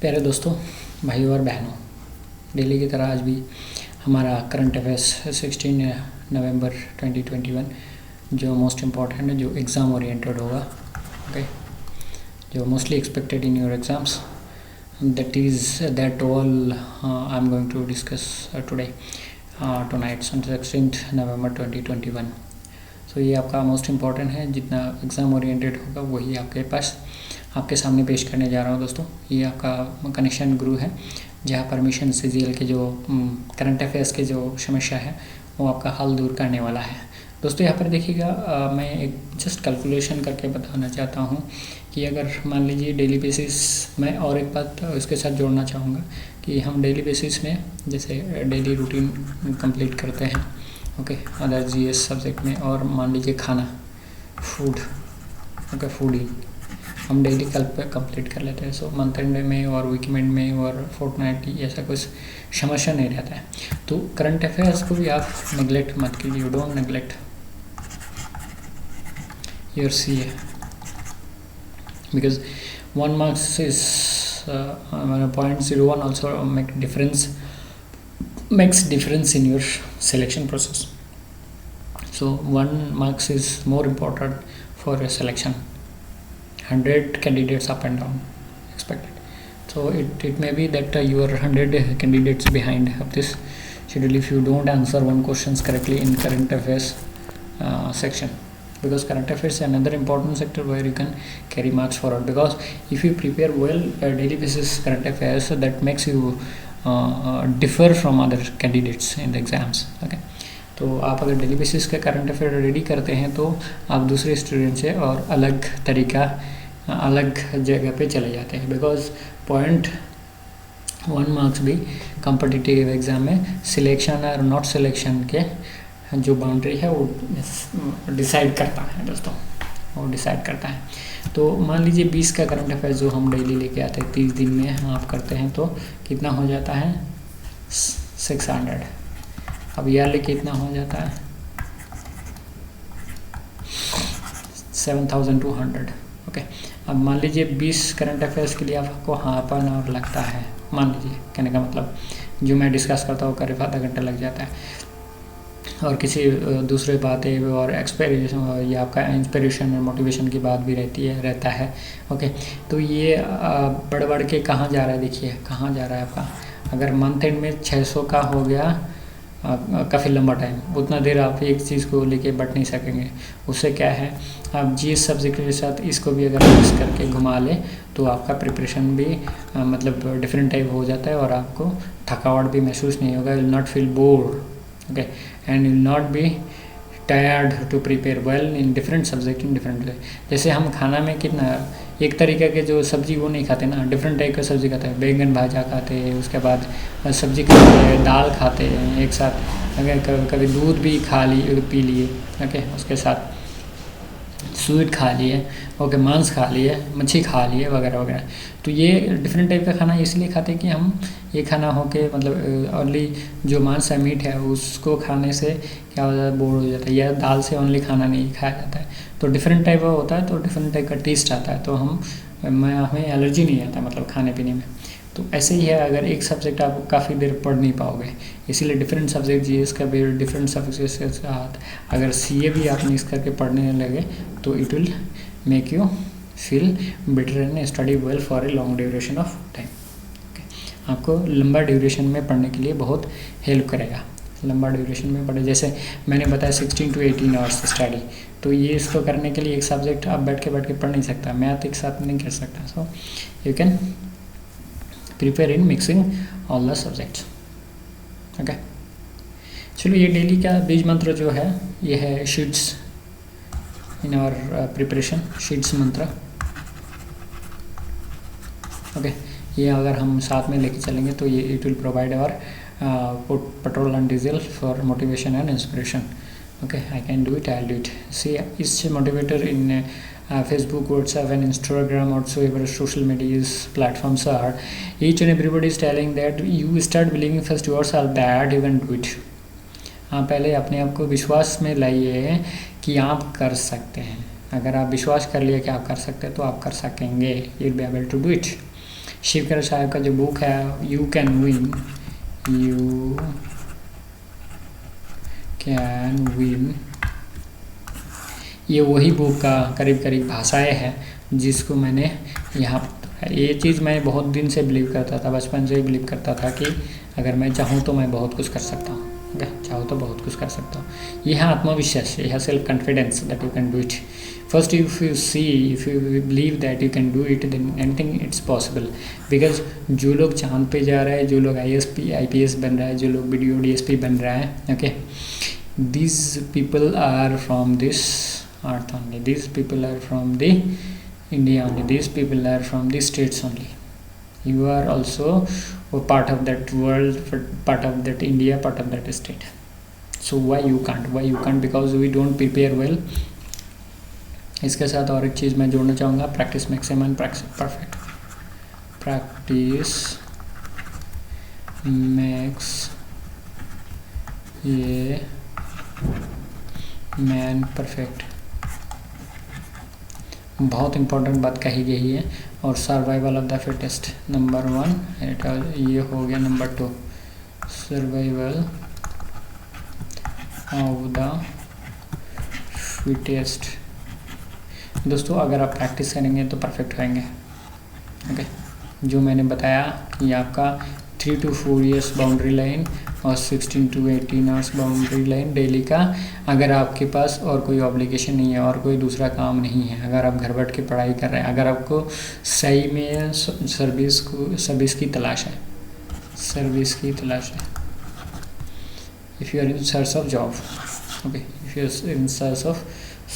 प्यारे दोस्तों, भाइयों और बहनों, डेली की तरह आज भी हमारा करंट अफेयर्स 16 नवंबर 2021 जो मोस्ट इम्पॉर्टेंट है, जो एग्ज़ाम ओरिएंटेड होगा, ओके, जो mostly expected in your exams, that all I am going to discuss today tonight 16 November 2021। So ये आपका मोस्ट इम्पॉर्टेंट है, जितना एग्ज़ाम ओरिएंटेड होगा वही आपके पास आपके सामने पेश करने जा रहा हूँ। दोस्तों, ये आपका कनेक्शन गुरु है, जहाँ परमिशन सीजीएल के जो करंट अफेयर्स के जो समस्या है वो आपका हल दूर करने वाला है। दोस्तों, यहाँ पर देखिएगा, मैं एक जस्ट कैलकुलेशन करके बताना चाहता हूँ कि अगर मान लीजिए डेली बेसिस में, और एक बात इसके साथ जोड़ना चाहूँगा कि हम डेली बेसिस में जैसे डेली रूटीन कंप्लीट करते हैं, ओके, अदर जीएस सब्जेक्ट में, और मान लीजिए खाना, फूड, ओके, फूडिंग हम डेली कंप्लीट कर लेते हैं। सो मंथ एंड में और वीकेंड में और फोर्टनाइटली ऐसा कुछ समस्या नहीं रहता है। तो करंट अफेयर्स को भी आप नेगलेक्ट मत कीजिए, you don't neglect your CA, because 1 marks is 0.01 also makes difference in your selection process. So 1 marks is more important for your selection. 100 candidates up and down expected, so it may be that you are 100 candidates behind of this schedule if you don't answer one questions correctly in current affairs section, because current affairs is another important sector where you can carry marks forward, because if you prepare well daily basis current affairs, that makes you differ from other candidates in the exams, okay. तो आप अगर daily basis का current affair ready करते हैं तो आप दूसरे student से और अलग तरीका, अलग जगह पे चले जाते हैं, बिकॉज 0.1 मार्क्स भी कॉम्पिटिटिव एग्ज़ाम में सिलेक्शन और नॉट सिलेक्शन के जो बाउंड्री है वो डिसाइड करता है। दोस्तों, वो डिसाइड करता है। तो मान लीजिए 20 का करंट अफेयर जो हम डेली लेके आते हैं 30 दिन में आप करते हैं, तो कितना हो जाता है 600। अब ईयरली कितना हो जाता है 7200, ओके। अब मान लीजिए 20 करंट अफेयर्स के लिए आपको हाफ एन आवर लगता है, मान लीजिए, कहने का मतलब जो मैं डिस्कस करता हूँ करीब आधा घंटा लग जाता है, और किसी दूसरे बातें और एक्सपेरिएशन या आपका इंस्पिरेशन और मोटिवेशन की बात भी रहता है, ओके। तो ये बढ़ के कहाँ जा रहा है, देखिए कहाँ जा रहा है आपका। अगर मंथ एंड में 600 का हो गया, काफ़ी लंबा टाइम, उतना देर आप एक चीज़ को लेके बढ़ नहीं सकेंगे। उससे क्या है, आप जीएस सब्जेक्ट के साथ इसको भी अगर मिक्स करके घुमा लें तो आपका प्रिपरेशन भी मतलब डिफरेंट टाइप हो जाता है, और आपको थकावट भी महसूस नहीं होगा, will not feel bored, okay, and will not be tired to prepare well in different subject in different way. जैसे हम खाना में कितना एक तरीके के जो सब्जी वो नहीं खाते ना, डिफरेंट टाइप का सब्जी खाते हैं, बैंगन भाजा खाते हैं, उसके बाद सब्जी खाते हैं, दाल खाते हैं एक साथ, अगर कभी दूध भी पी लिए, ओके, उसके साथ स्वीट खा लिए, ओके, मांस खा लिए, मच्छी खा लिए, वगैरह वगैरह। तो ये डिफरेंट टाइप का खाना इसलिए खाते हैं कि हम ये खाना हो के मतलब ओनली जो मांस है, मीट है, उसको खाने से क्या हो जाता है, बोर हो जाता है, या दाल से ओनली खाना नहीं खाया जाता है, तो डिफरेंट टाइप का होता है, तो डिफरेंट टाइप का टेस्ट आता है, तो हमें एलर्जी नहीं आता मतलब खाने पीने में। तो ऐसे ही है, अगर एक सब्जेक्ट आप काफ़ी देर पढ़ नहीं पाओगे, इसीलिए डिफरेंट सब्जेक्ट जीएस का भी डिफरेंट सब्जेक्ट के साथ अगर सीए भी आप मिक्स करके पढ़ने लगे तो it will make you feel better and study well for a long duration of time, okay. आपको लंबा ड्यूरेशन में पढ़ने के लिए बहुत हेल्प करेगा। लंबा ड्यूरेशन में पढ़े, जैसे मैंने बताया 16 to 18 आवर्स स्टडी, तो ये इसको करने के लिए एक सब्जेक्ट आप बैठ के पढ़ नहीं सकता, मैथ एक साथ नहीं कर सकता। So you can prepare in mixing all the subjects, okay. चलो, ये डेली का बीज मंत्र जो है ये है sheets in our preparation, sheets mantra, okay. ये अगर हम साथ में लेके चलेंगे तो ये it will provide our petrol and diesel for motivation and inspiration, okay. I can do it, I'll do it. See, it's a motivator in Facebook, WhatsApp and Instagram, whatsoever social media platforms are. Each and everybody is telling that you start believing first yourself that you can do it. आप पहले अपने आप को विश्वास में लाइए कि आप कर सकते हैं। अगर आप विश्वास कर लिए कि आप कर सकते हैं तो आप कर सकेंगे, you'll be able to do it. Shivkar साहब का जो बुक है यू कैन विन, ये वही बुक का करीब करीब भाषाएं है जिसको मैंने यहाँ, ये चीज़ मैं बहुत दिन से बिलीव करता था, बचपन से ही बिलीव करता था कि अगर मैं चाहूँ तो मैं बहुत कुछ कर सकता हूँ, चाहूँ तो बहुत कुछ कर सकता हूँ। यह है आत्मविश्वास, यह है self confidence that you can do it. First if you believe that you can do it, than anything it's possible. Because जो लोग चांद पे जा रहा है, जो लोग IPS बन रहा है, जो लोग BDO DSP बन रहा है, okay, these people are from this earth only, these people are from the India only, these people are from the states only. You are also a part of that world, part of that India, part of that state. So why you can't? Because we don't prepare well. इसके साथ और एक चीज़ मैं जोड़ना चाहूँगा, practice makes a man perfect. Practice makes a man perfect, बहुत important बात कही गई है। और survival of the fittest, number 1 ये हो गया। Number 2 survival of the fittest. दोस्तों अगर आप प्रैक्टिस करेंगे तो परफेक्ट होंगे, ओके। जो मैंने बताया कि आपका 3 to 4 years बाउंड्री लाइन और 16 to 18 hours boundary line daily का, अगर आपके पास और कोई ऑब्लिगेशन नहीं है और कोई दूसरा काम नहीं है, अगर आप घर बैठ के पढ़ाई कर रहे हैं, अगर आपको सही में सर्विस की तलाश है, if you are in search of job, okay, if you are in search of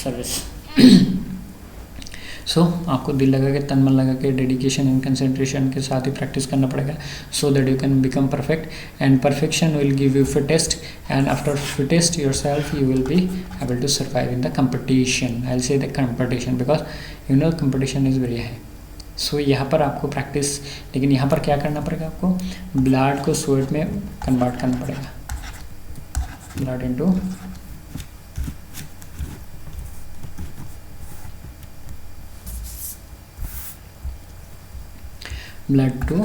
service, so आपको दिल लगा के, तन मन लगा के, डेडिकेशन एंड कंसंट्रेशन के साथ ही प्रैक्टिस करना पड़ेगा, so that you can become perfect. And perfection will give you fittest, and after fittest yourself you will be able to survive in the competition. I will say the competition because you know competition is very high. So यहाँ पर आपको practice, लेकिन यहाँ पर क्या करना पड़ेगा, आपको ब्लड को स्वेट में कन्वर्ट करना पड़ेगा, blood into blood to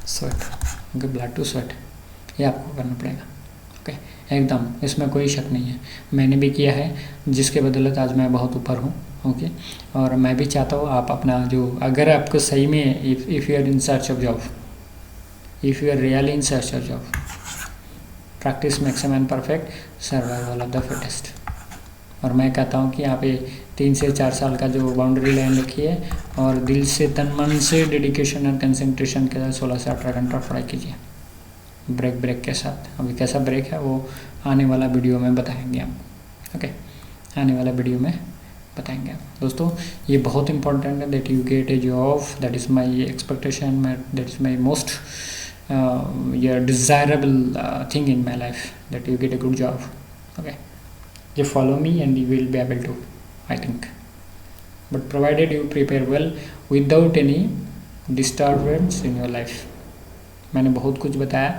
sweat, okay, blood to sweat, ये आपको करना पड़ेगा, ओके, एकदम, इसमें कोई शक नहीं है। मैंने भी किया है, जिसके बदौलत आज मैं बहुत ऊपर हूँ, ओके। और मैं भी चाहता हूँ आप अपना जो, अगर आपको सही में if you are in search of job, if you are really in search of job, practice makes a man perfect, survival of the fittest. और मैं कहता हूँ कि यहाँ पे 3 से 4 साल का जो बाउंड्री लाइन रखी है, और दिल से, तन मन से, डेडिकेशन और कंसंट्रेशन के साथ 16 से 18 घंटा पढ़ाई कीजिए, ब्रेक के साथ। अभी कैसा ब्रेक है वो आने वाला वीडियो में बताएंगे हम, ओके, आने वाला वीडियो में बताएंगे आप। दोस्तों ये बहुत इंपॉर्टेंट है that you get A job, that is my expectation, that is my most desirable thing in my life, that you get A good job, okay. You follow me and you will be able to, I think, but provided you prepare well without any disturbance in your life। मैंने बहुत कुछ बताया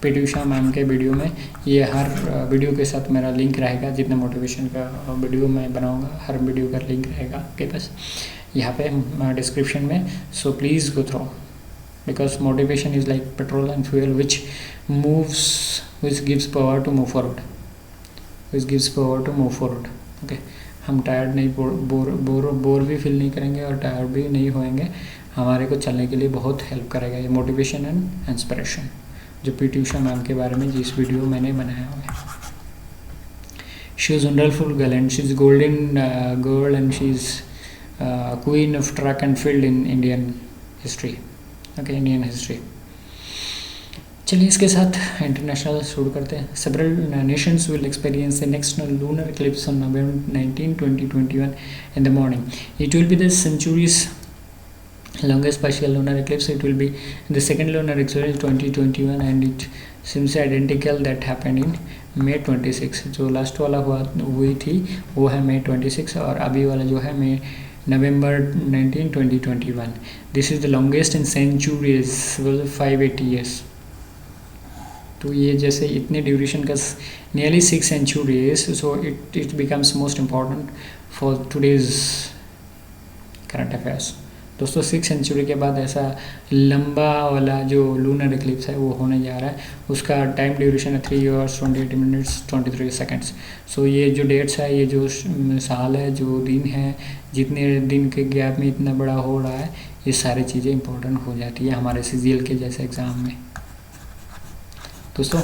PT Usha ma'am के video में, ये हर video के साथ मेरा लिंक रहेगा, जितने मोटिवेशन का वीडियो मैं बनाऊंगा हर वीडियो का लिंक रहेगा आपके पास यहाँ पे डिस्क्रिप्शन में। So please go through, because motivation is like petrol and fuel which gives power to move forward, which gives power to move forward, okay। हम टायर्ड नहीं, बोर भी फील नहीं करेंगे और टायर्ड भी नहीं होएंगे, हमारे को चलने के लिए बहुत हेल्प करेगा ये मोटिवेशन एंड इंस्पिरेशन, जो PT उषा मैम के बारे में जिस वीडियो मैंने बनाया हुआ है। She is wonderful girl and she is golden girl and she is queen of track and field in Indian history, okay, Indian history. चलिए इसके साथ इंटरनेशनल शुरू करते हैं। Several Nations will experience the next lunar Eclipse on November 19, 2021 in the morning. It will be the century's longest partial lunar eclipse. It will be the second lunar eclipse 2021 and it seems identical that happened in May 26। जो last वाला हुई थी वो है May 26 और अभी वाला जो है November 19, 2021। This is the longest in centuries, 580 years। तो ये जैसे इतने ड्यूरेशन का nearly 6 centuries, so it becomes most important for today's current affairs. दोस्तों 6 सेंचुरी के बाद ऐसा लंबा वाला जो लूनर इक्लिप्स है वो होने जा रहा है। उसका टाइम ड्यूरेशन है 3 hours 28 minutes 23 seconds। सो ये जो डेट्स है, ये जो साल है, जो दिन है, जितने दिन के गैप में इतना बड़ा हो रहा है, ये सारी चीज़ें इंपॉर्टेंट हो जाती है हमारे CGL के जैसे एग्ज़ाम में। दोस्तों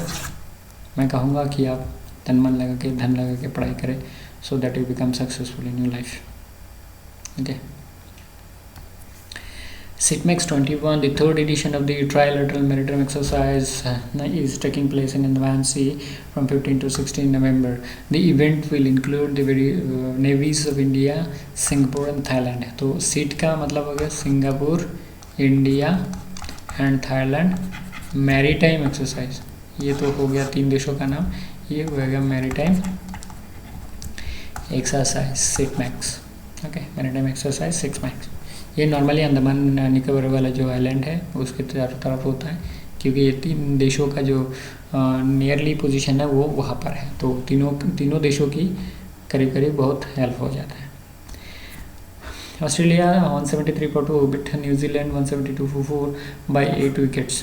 मैं कहूँगा कि आप तन मन लगा के, धन लगा के पढ़ाई करें, सो that you become successful in your life. Okay, SITMEX 21, the third edition of the Trilateral Maritime Exercise is taking place in Andaman Sea from 15 to 16 November. The event will include the navies of India, Singapore and Thailand। तो SIT का मतलब हो गया Singapore, India and Thailand maritime exercise. ये तो हो गया 3 देशों का नाम। ये हो गया maritime exercise SITMEX। Okay, maritime exercise SITMEX। ये नॉर्मली अंडमान निकोबार वाला जो आइलैंड है उसके चारों तरफ होता है, क्योंकि ये 3 देशों का जो नियरली पोजीशन है वो वहाँ पर है। तो तीनों देशों की करीब करीब बहुत हेल्प हो जाता है। Australia 173 for 2 beat New Zealand 172 for 4 by 8 wickets।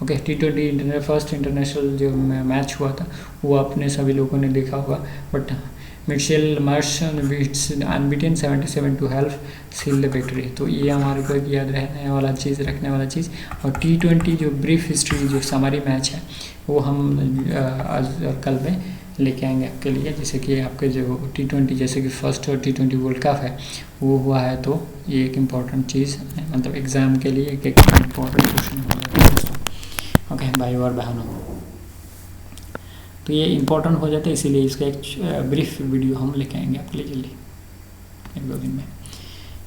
Okay, T20 first international जो मैच हुआ था वो आपने सभी लोगों ने देखा होगा। But Mitchell Marsh beats unbeaten 77 to help seal the victory। तो ये हमारे को एक याद रहने वाला चीज़, रखने वाला चीज़। और T20 जो ब्रीफ हिस्ट्री जो समरी मैच है वो हम आज और कल में लेके आएंगे आपके लिए। जैसे कि आपके जो T20 जैसे कि फर्स्ट T20 वर्ल्ड कप है वो हुआ है, तो ये एक इम्पॉर्टेंट चीज़ है, मतलब एग्ज़ाम के लिए एक इम्पॉर्टेंट क्वेश्चन हो जाता है। ओके भाई और बहनों, तो ये इम्पोर्टेंट हो जाता है, इसीलिए इसका एक ब्रीफ वीडियो हम लेके आएंगे आपके लिए जल्दी 1-2 दिन में।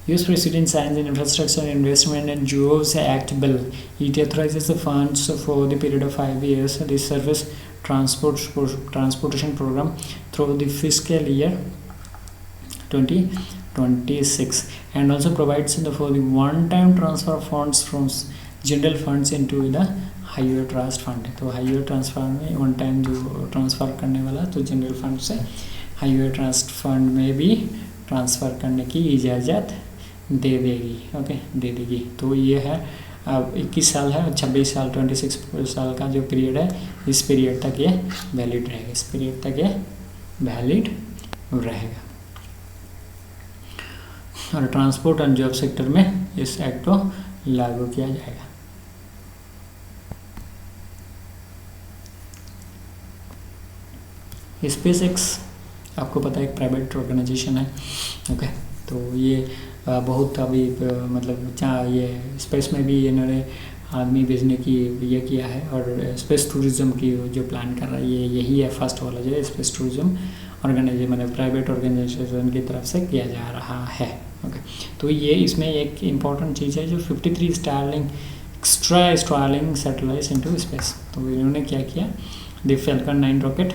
US president science and infrastructure investment and jobs act bill, it authorises the funds for the period of 5 years the service transportation program through the fiscal year 2026 and also provides for the one-time transfer funds from general funds into the highway trust fund. तो highway transfer में one time जो transfer करने वाला, तो general fund से highway trust fund में भी transfer करने की इजाज़त दे देगी। ओके, दे देगी। तो ये है अब 21 साल है, 26 साल 26 साल का जो पीरियड है, इस पीरियड तक ये वैलिड रहेगा, इस पीरियड तक ये वैलिड रहेगा। और ट्रांसपोर्ट एंड जॉब सेक्टर में इस एक्ट को लागू किया जाएगा। SpaceX आपको पता है एक प्राइवेट ऑर्गेनाइजेशन है। ओके, तो ये बहुत अभी मतलब जहाँ ये स्पेस में भी इन्होंने आदमी भेजने की ये किया है, और स्पेस टूरिज़्म की जो प्लान कर रहा है ये यही है फर्स्ट वाला जो है स्पेस टूरिज़्म ऑर्गेनाइजेशन, मतलब प्राइवेट ऑर्गेनाइजेशन की तरफ से किया जा रहा है। ओके, तो ये इसमें एक इम्पॉर्टेंट चीज़ है जो 53 स्टारलिंक सैटेलाइट्स इनटू स्पेस। तो इन्होंने क्या किया, the falcon 9 rocket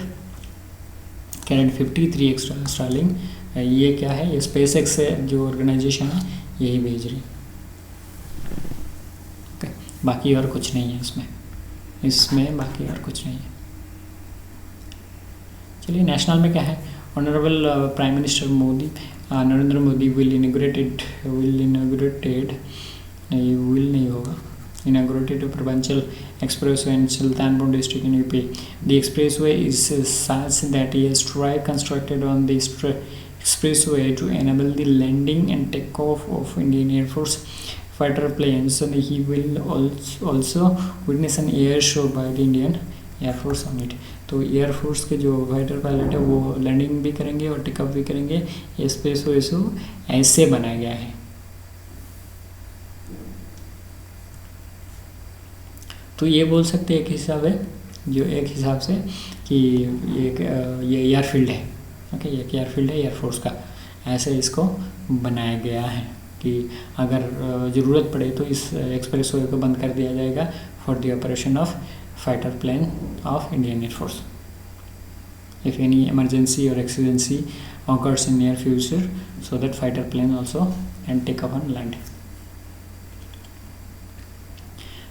carried 53 extra Starlink, ये क्या है, ये SpaceX से जो ऑर्गेनाइजेशन है यही भेज रही। ओके, बाकी और कुछ नहीं है इसमें बाकी और कुछ नहीं है। चलिए नेशनल में क्या है, honourable prime minister Modi Narendra Modi inaugurated Purvanchal Expressway in Sultanpur district in UP. The expressway is such that a strip constructed on the expressway to enable the landing and takeoff of Indian Air Force fighter planes, and he will also witness an air show by the Indian Air Force on it। तो air force के जो fighter pilot है वो landing भी करेंगे और take up भी करेंगे। ये स्पेसवे ऐसे बनाया गया है। तो ये बोल सकते हैं एक हिसाब से कि ये एयरफील्ड है। ओके, ये एयरफील्ड है एयरफोर्स का, ऐसे इसको बनाया गया है कि अगर ज़रूरत पड़े तो इस एक्सप्रेसवे को बंद कर दिया जाएगा for the operation of fighter plane of Indian air force if any emergency or exigency occurs in near future, so that fighter plane also can take up and land।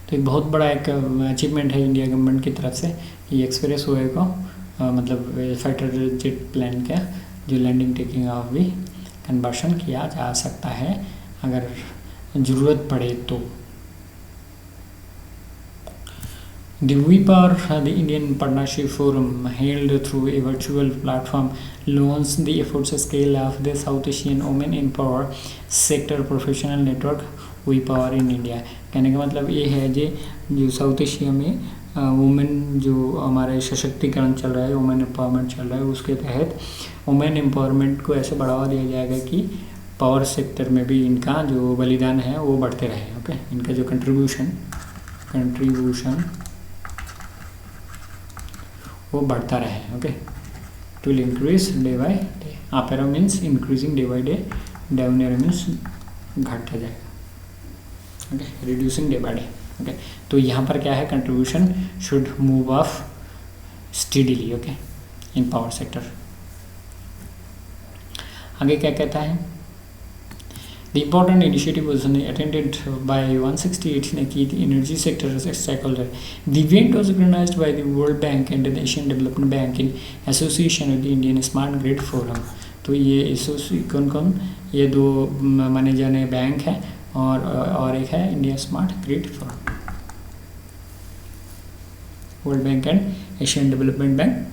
तो एक बहुत बड़ा एक अचीवमेंट है इंडिया गवर्नमेंट की तरफ से, ये एक्सप्रेस वे को मतलब फाइटर जेट प्लेन का जो लैंडिंग टेकिंग ऑफ भी कन्वर्शन किया जा सकता है अगर ज़रूरत पड़े तो। The WIPAR, the Indian Partnership Forum, held through a virtual platform, launched the efforts scale of the South Asian Women in Power Sector Professional Network WIPAR in India। कहने का मतलब ये है जो साउथ एशिया में वुमेन जो हमारे सशक्तिकरण चल रहा है, वुमेन एम्पावरमेंट चल रहा है, उसके तहत वुमेन एम्पावरमेंट को ऐसे बढ़ावा दिया जाएगा कि पावर सेक्टर में भी इनका जो बलिदान है वो बढ़ते रहे। ओके, इनका जो कंट्रीब्यूशन वो बढ़ता रहे। Okay, to increase day by day. आप arrow means increasing day by day, down arrow means घटता जाएगा। Okay, reducing day by day. Okay, तो यहाँ पर क्या है, contribution should move off steadily. Okay, in power sector. आगे क्या कहता है, The important initiative was attended by 168 key energy sector stakeholders. The event was organized by the World Bank and the Asian Development Bank in association with the Indian Smart Grid Forum। तो ये कौन ये दो माने जाने bank है और एक है India smart grid forum. World bank and Asian development bank,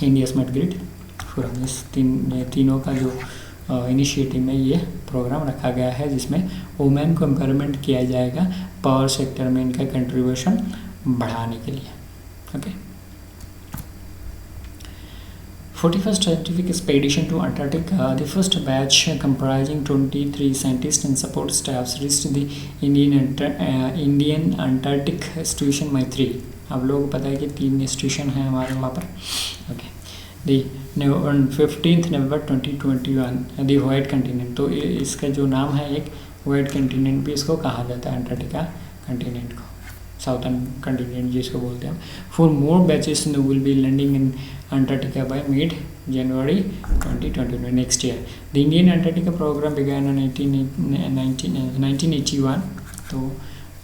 India smart grid forum, इस तीनों का जो इनिशिएटिव में ये प्रोग्राम रखा गया है, जिसमें वुमेन को एम्पावरमेंट किया जाएगा पावर सेक्टर में इनका कंट्रीब्यूशन बढ़ाने के लिए। Okay, 41st scientific expedition to Antarctica, the first batch comprising 23 scientists and support staffs reached the Indian Antarctic Station Maitri। आप लोगों को पता है कि 3 स्टेशन हैं हमारे वहाँ पर। Okay, on 15th November 2021 the white continent. तो इसका जो नाम है, एक वाइट कंटिनेंट भी इसको कहा जाता है, अंटार्कटिका कंटिनेंट को, साउथर्न कंटिनेंट जिसको बोलते हैं। Four more batches will be landing in Antarctica by mid January 2022 next year. The Indian Antarctica programme began in 1981। तो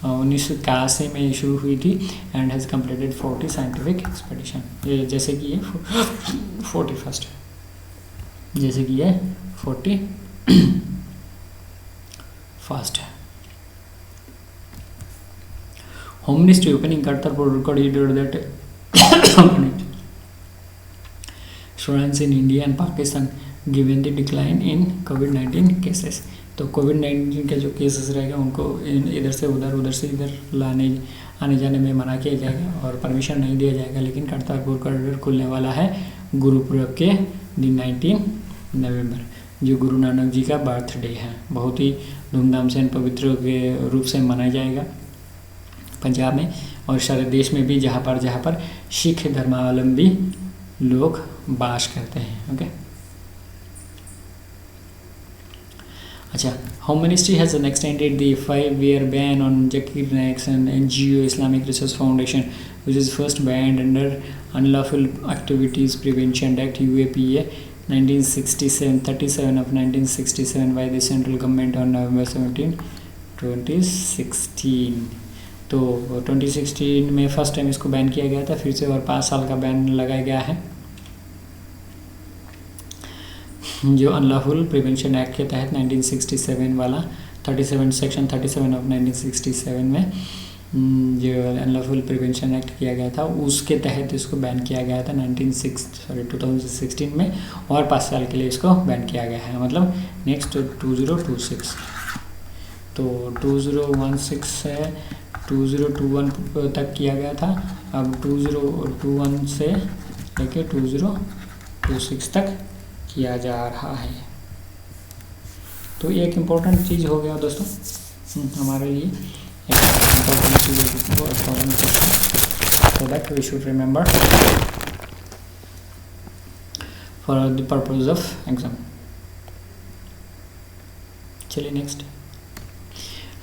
1981 में शुरू हुई थी and has completed 40 scientific expedition. ये जैसे कि ये 41st, जैसे कि ये 41st है। Home ministry opening Kartarpur corridor that students in India and Pakistan given the decline in covid cases. तो कोविड-19 के जो केसेस रहेगा उनको इधर से इधर आने जाने में मना किया जाएगा और परमिशन नहीं दिया जाएगा। लेकिन करतारपुर कॉरिडोर खुलने वाला है गुरुपुरब के दिन 19 नवंबर, जो गुरु नानक जी का बर्थडे है। बहुत ही धूमधाम से पवित्र के रूप से मनाया जाएगा पंजाब में और सारे देश में भी, जहाँ पर सिख धर्मावलंबी लोग वास करते हैं। ओके, अच्छा, home ministry has extended the 5-year ban on Zakir Naik's and NGO Islamic Research Foundation, which is first banned under Unlawful Activities Prevention Act UAPA 37 of 1967 by the central government on November 17, 2016। तो 2016 में first time इसको ban किया गया था, फिर से और 5 साल का बैन लगाया गया है, जो अनलॉफुल प्रिवेंशन एक्ट के तहत 1967 वाला 37 सेक्शन 37 ऑफ 1967 में जो अनलॉफुल प्रिवेंशन एक्ट किया गया था, उसके तहत इसको बैन किया गया था 2016 में, और 5 साल के लिए इसको बैन किया गया है। मतलब नेक्स्ट 2026, तो 2016 से 2021 तक किया गया था, अब 2021 से लेके 2026 तक किया जा रहा है। तो ये एक इम्पोर्टेंट चीज़ हो गया दोस्तों हमारे लिए, एक इम्पोर्टेंट चीज़ है जिसको so that we should remember for the purpose of exam। चलिए next,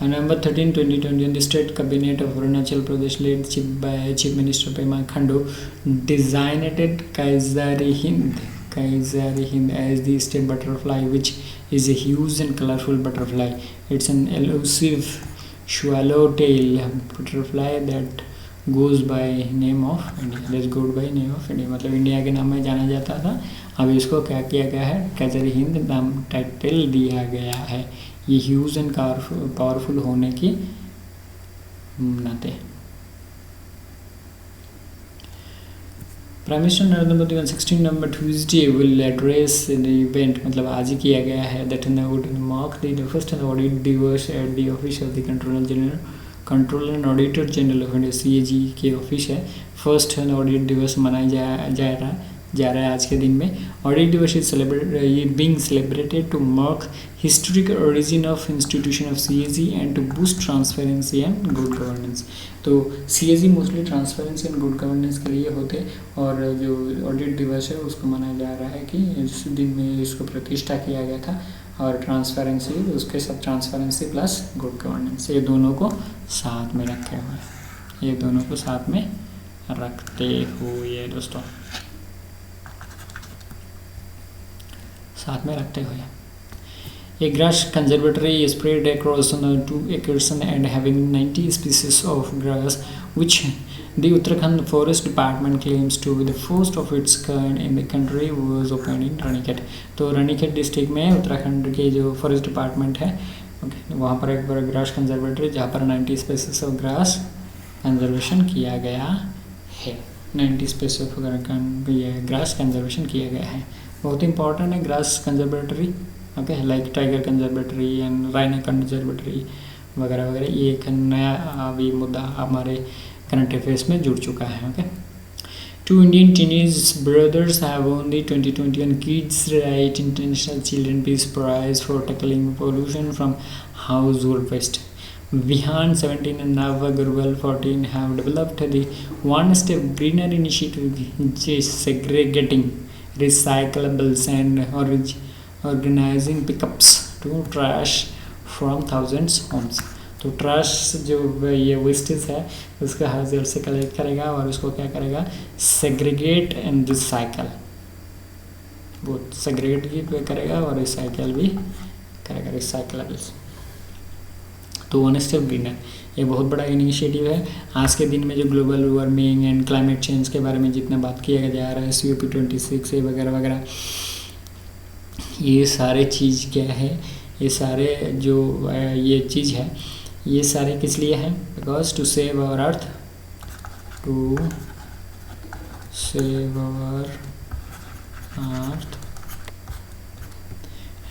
On November 13, 2021, the State Cabinet of Arunachal Pradesh, led by Chief Minister Pema Khandu, designated Kaizari-Hind as the state butterfly, which is a huge and colorful butterfly. It's an elusive swallowtail butterfly that goes by name of India, this गोड by name of India, मतलब India के नाम में जाना जाता था, अब इसको क्या किया गया है, कजर हिंद नाम टाइटल दिया गया है, ये ह्यूज एंड पावरफुल होने की नाते। Prime minister Narendra Modi on 16 November Tuesday will address the event, मतलब आज ही किया गया है, that would mark the first audit Diwas at the office of the controller and auditor general of India, CAG के ऑफिस है, फर्स्ट ऑडिट दिवस मनाया जा रहा है आज के दिन में। Audit Diwas is being celebrated to mark historic origin of institution of CAG and to boost transparency and good governance. तो CAG mostly transparency and good governance के लिए होते, और जो ऑडिट दिवस है उसको मनाया जा रहा है कि इस दिन में इसको प्रतिष्ठा किया गया था, और ट्रांसपेरेंसी उसके साथ ट्रांसपेरेंसी प्लस गुड गवर्नेंस, ये दोनों को साथ में रखे हुए, ये दोनों को साथ में रखते हुए दोस्तों, साथ में रखते हुए, a grass conservatory is spread across 2 acres and having 90 species of grass, which the Uttarakhand Forest Department claims to be the first of its kind in the country, was opened in Ranikhet। तो Ranikhet district में उत्तराखंड के जो forest department है, वहाँ पर एक बड़ा grass conservatory जहाँ पर 90 स्पीसीज ऑफ ग्रास कंजर्वेशन किया गया है, 90 स्पीसीज ऑफ ग्रास कंजर्वेशन किया गया है, बहुत इंपॉर्टेंट है grass conservatory, okay, like tiger conservatory and rhino conservatory वगैरह वगैरह, ये एक नया अभी मुद्दा हमारे करंट अफेयर्स में जुड़ चुका है। Okay, 2 Indian teenage brothers have won the 2021 Kids Right International Children Peace Prize for tackling pollution from household waste. Vihan 17 and Nava Gurwal 14 have developed the One Step Greener initiative, which is segregating recyclables and organizing pickups to trash from thousands homes। तो trash जो ये wastage है उसका हर जगह से collect करेगा और उसको क्या करेगा, सेग्रीगेट एंड रिसाइकल, वो सेग्रीगेट भी करेगा और रिसाइकल भी करेगा, रिसाइकलेबल्स। तो वन स्टेप ग्रीनर ये बहुत बड़ा इनिशिएटिव है। आज के दिन में जो global warming and climate change के बारे में जितना बात किया जा रहा है, COP26 वगैरह वगैरह, ये सारे चीज़ क्या है, ये सारे जो ये चीज़ है, ये सारे किस लिए हैं, because to save our earth, to save our earth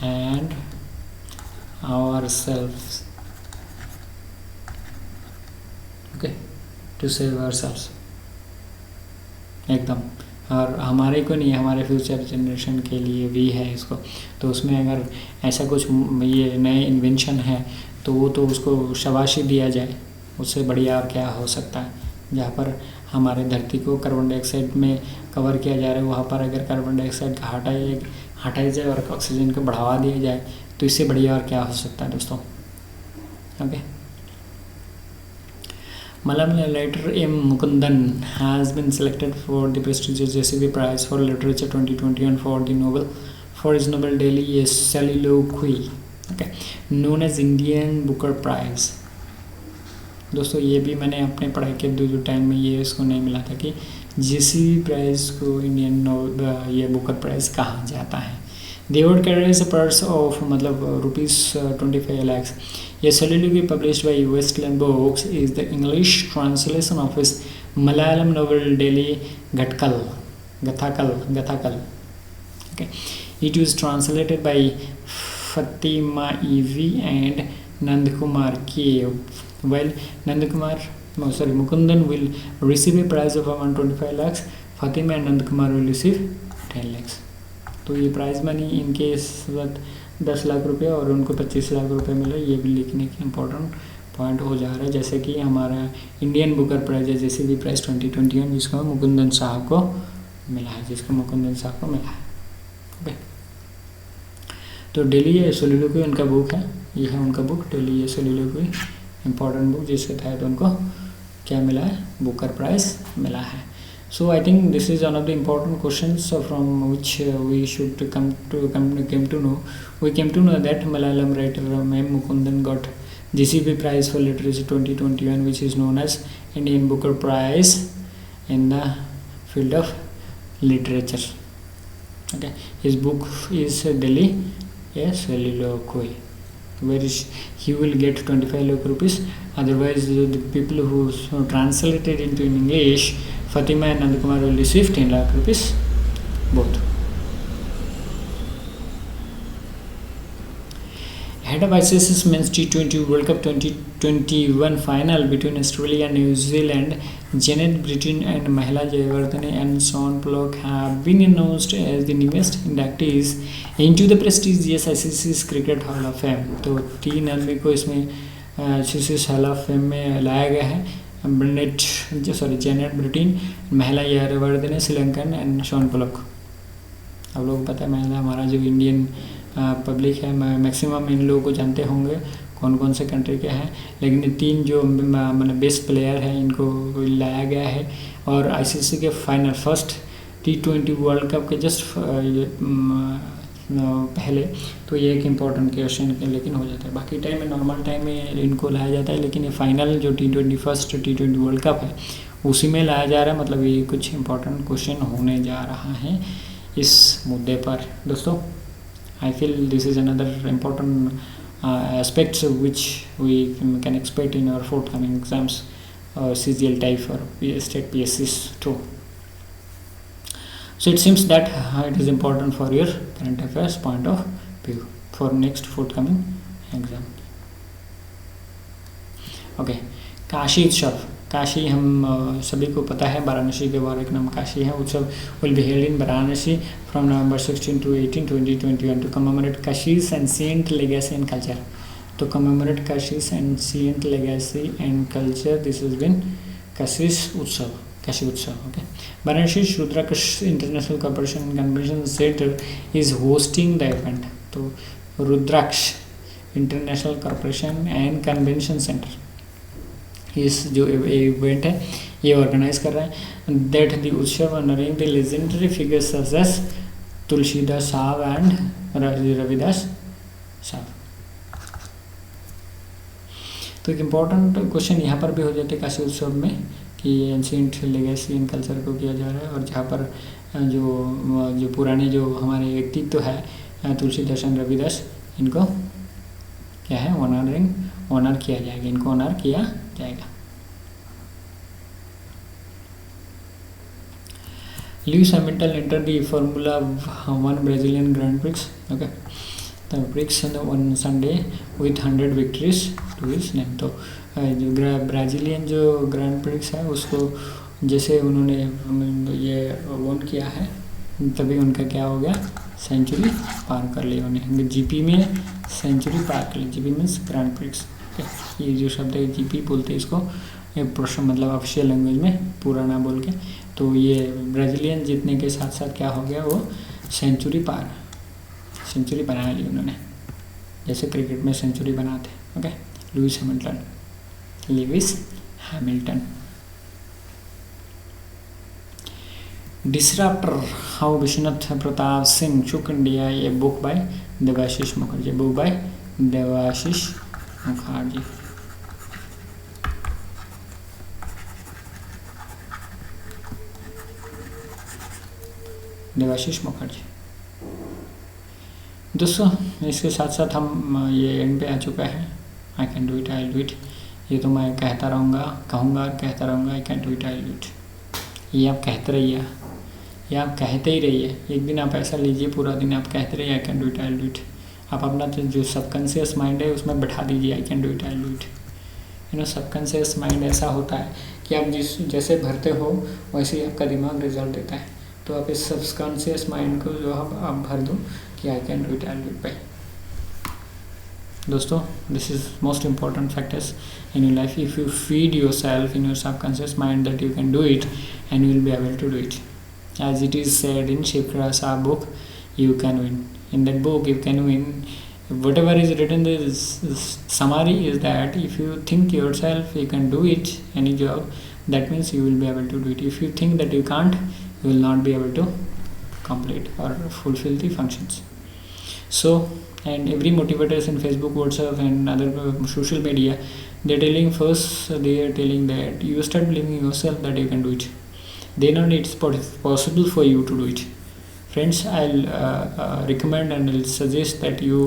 and our selfs, okay, to save our selfs एकदम, और हमारे को नहीं, हमारे फ्यूचर जनरेशन के लिए भी है इसको। तो उसमें अगर ऐसा कुछ ये नए इन्वेंशन है तो वो तो उसको शाबाशी दिया जाए, उससे बढ़िया और क्या हो सकता है। जहाँ पर हमारे धरती को कार्बन डाइऑक्साइड में कवर किया जा रहा है, वहाँ पर अगर कार्बन डाइऑक्साइड का हटाया जाए और ऑक्सीजन को बढ़ावा दिया जाए तो इससे बढ़िया और क्या हो सकता है दोस्तों। Okay, Malayalam writer M. Mukundan has been selected for the prestigious JCB Prize for Literature 2021 for the novel for his novel Daily Soliloquy, okay, known as Indian Booker Prize। दोस्तों ये भी मैंने अपने पढ़ाई के जो टाइम में ये इसको नहीं मिला था कि JCB प्राइज़ को इंडियन नोवेल ये बुकर प्राइज़ कहा जाता है। The award carries a purse of मतलब ₹25 lakhs। A soliloquy published by Westland Books is the English translation of his Malayalam novel Daily Gathakal। Okay, it was translated by Fatima Evi and Nandkumar K. Well, Mukundan will receive a prize of around 25 lakhs. Fatima and Nandkumar will receive 10 lakhs। तो ये price money इनके साथ 10 लाख रुपये और उनको 25 लाख रुपये मिले, ये भी लिखने की इम्पोर्टेंट पॉइंट हो जा रहा है। जैसे कि हमारा इंडियन बुकर प्राइज़ है JCB प्राइज़ 2021 जिसको मुकुंदन साहब को मिला है, ओके। तो डेली सोलिलोक्वी उनका बुक है, ये है उनका बुक डेली सोलिलोक्वी, इम्पोर्टेंट बुक जिसके तहत उनको क्या मिला है, बुकर प्राइज़ मिला है। So I think this is one of the important questions from which we should came to know. We came to know that Malayalam writer M. Mukundan got GCP Prize for Literacy 2021, which is known as Indian Booker Prize in the field of literature. Okay, his book is Delhi a Soliloquy, where he will get 25 lakh rupees. Otherwise, the people who translated into English, Fatima and Nandakumar, will receive 10 lakh rupees both. Ahead of ICC Men's T20 World Cup 2021 final between Australia and New Zealand, Janet Britton and Mahela Jayawardene and Sean Pollock have been announced as the newest inductees into the prestigious ICC's Cricket Hall of Fame. तो 3 आदमी को इसमें ICC's Hall of Fame में लाया गया है. Janet Brittin, Mahela Jayawardene, Sri Lankan and Shaun Pollock. आप लोगों को पता है महिला हमारा जो इंडियन पब्लिक है मैक्सिमम इन लोगों को जानते होंगे कौन कौन से कंट्री के हैं, लेकिन ये 3 जो मतलब बेस्ट प्लेयर हैं इनको लाया गया है. और आईसीसी के final first T20 world cup के जस्ट पहले, तो ये एक इम्पॉर्टेंट क्वेश्चन लेकिन हो जाता है. बाकी टाइम में नॉर्मल टाइम में इनको लाया जाता है, लेकिन ये फाइनल जो फर्स्ट T20 वर्ल्ड कप है उसी में लाया जा रहा है. मतलब ये कुछ इम्पॉर्टेंट क्वेश्चन होने जा रहा है इस मुद्दे पर. दोस्तों, I feel this is another important aspects which we can expect in our forthcoming exams, CGL type or state PSCs too. So it seems that it is important for your current affairs point of view for next forthcoming exam. Okay, Kashi उत्सव. काशी हम सभी को पता है वाराणसी के बाद एक नाम काशी है. उत्सव will be held in Varanasi from November 16 to 18, 2021 to commemorate Kashi's ancient legacy and culture. To commemorate Kashi's ancient legacy and culture, this has been Kashi's उत्सव, Kashi Utsav. Okay, Varanasi Rudraksh international corporation convention centre is hosting the event. तो Rudraksh international corporation and convention centre इस जो event है ये organise कर रहा है. That the Utsav honouring the legendary figures such as Tulsidas Sahab and Ravidas साहब. तो एक इम्पॉर्टेंट क्वेश्चन यहाँ पर भी हो जाते हैं काशी उत्सव में कि एंशिएंट लेगेसी इन कल्चर को किया जा रहा है, और जहाँ पर जो पुराने जो हमारे व्यक्तित्व है तुलसीदास एंड रविदास, इनको क्या है ऑनर किया जाएगा, इनको ऑनर किया जाएगा. Lewis Hamilton entered the Formula 1 Brazilian Grand Prix. Okay, the Prix on Sunday with 100 victories to his name. तो जो ब्राज़ीलियन जो ग्रैंड प्रिक्स है उसको जैसे उन्होंने ये वोन किया है तभी उनका क्या हो गया, सेंचुरी पार कर ली उन्होंने. जीपी में सेंचुरी पार कर ली. GP means grand prix. ये जो शब्द है जीपी बोलते हैं इसको, ये प्रश्न मतलब ऑफिशियल लैंग्वेज में पूरा ना बोल के. तो ये ब्राज़ीलियन जीतने के साथ साथ क्या हो गया, वो सेंचुरी बना ली उन्होंने, जैसे क्रिकेट में सेंचुरी बनाते. Okay, Lewis Hamilton. Disruptor how Vishwanath Pratap Singh took India, ये बुक बाय देवाशीष मुखर्जी. देवाशीष मुखर्जी. दोस्तों, इसके साथ साथ हम ये एंड पे आ चुका है. आई can do it, I will do it. ये तो मैं कहता रहूँगा आई can do it, I will do it. ये आप कहते रहिए, ये आप कहते ही रहिए. एक दिन आप ऐसा लीजिए, पूरा दिन आप कहते रहिए आई can do it, I will do it. आप अपना जो सबकॉन्शियस माइंड है उसमें बैठा दीजिए आई can do it, I will do it. Subconscious mind ऐसा होता है कि आप जैसे भरते हो वैसे ही आपका दिमाग रिजल्ट देता है. तो आप इस सबकॉन्शियस माइंड को जो आप भर दो कि I can do it, I will do it bye. दोस्तों, this is most important factors in your life. If you feed yourself in your subconscious mind that you can do it and you will be able to do it. As it is said in Shikra Shah book, you can win. In that book, you can win. Whatever is written, the summary is that if you think yourself you can do it, any job, that means you will be able to do it. If you think that you can't, you will not be able to complete or fulfill the functions. So, and every motivators in Facebook, WhatsApp and other social media, they're telling first, they are telling that you start believing yourself that you can do it, then only it's possible for you to do it. Friends, I'll recommend and I'll suggest that you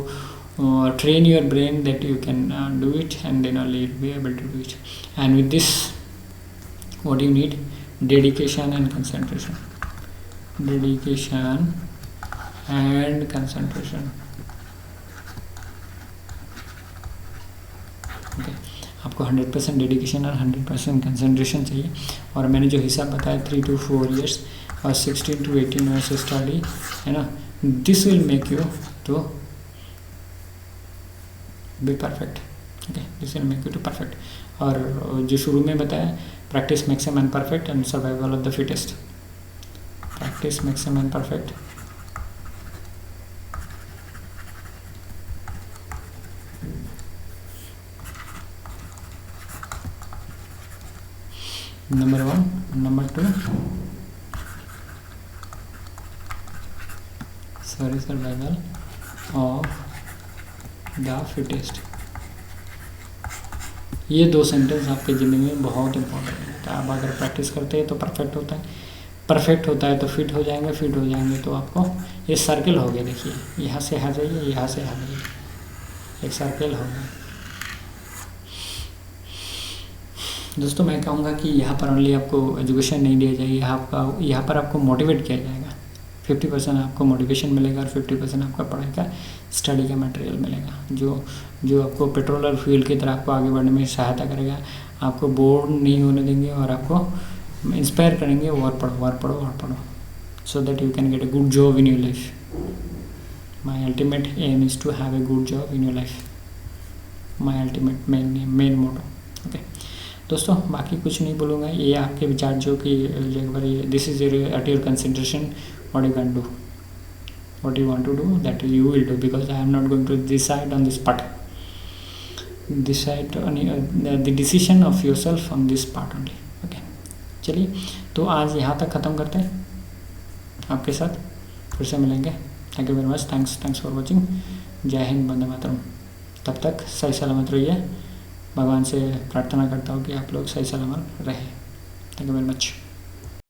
train your brain that you can do it, and then only you'll be able to do it. And with this, what you need? Dedication and concentration. Dedication and concentration. Okay, आपको 100% dedication और 100% concentration चाहिए। और मैंने जो हिसाब बताया 3 to 4 years और 16 to 18 years study, है ना, this will make you to be perfect. Okay, this will make you to perfect. और जो शुरू में बताया, practice makes a man perfect and survival of the fittest. Practice makes a man perfect. Number 1. Number 2, survival of the fittest। ये 2 sentence आपके ज़िंदगी में बहुत इंपॉर्टेंट है। आप अगर प्रैक्टिस करते हैं तो परफेक्ट होता है, परफेक्ट होता है तो फिट हो जाएंगे, फिट हो जाएंगे तो आपको ये सर्कल हो गया। देखिए, यहाँ से आ जाइए, यहाँ से आ जाइए, एक सर्कल हो गया। दोस्तों, मैं कहूँगा कि यहाँ पर ओनली आपको एजुकेशन नहीं दिया जाएगी, यहाँ पर आपको मोटिवेट किया जाएगा। 50% आपको मोटिवेशन मिलेगा और 50% आपका पढ़ाई का स्टडी का मटेरियल मिलेगा, जो आपको पेट्रोल और फ्यूल की तरह आपको आगे बढ़ने में सहायता करेगा। आपको बोर नहीं होने देंगे और आपको इंस्पायर करेंगे, और पढ़ो, so that you can get a good job in your life. My ultimate aim is to have a good job in your life. My ultimate main motto. Okay दोस्तों, बाकी कुछ नहीं बोलूँगा। ये आपके विचार जो कि एक बार this is at your consideration, what you can do, what you want to do, that you will do, because I am not going to decide on this part, decide on the decision of yourself on this part only. Okay, चलिए, तो आज यहाँ तक ख़त्म करते हैं, आपके साथ फिर से मिलेंगे। Thank you very much, thanks for watching. जय हिंद, वंदे मातरम। तब तक सही सलामत रहिए। भगवान से प्रार्थना करता हूँ कि आप लोग सही सलामत रहें। Thank you very much.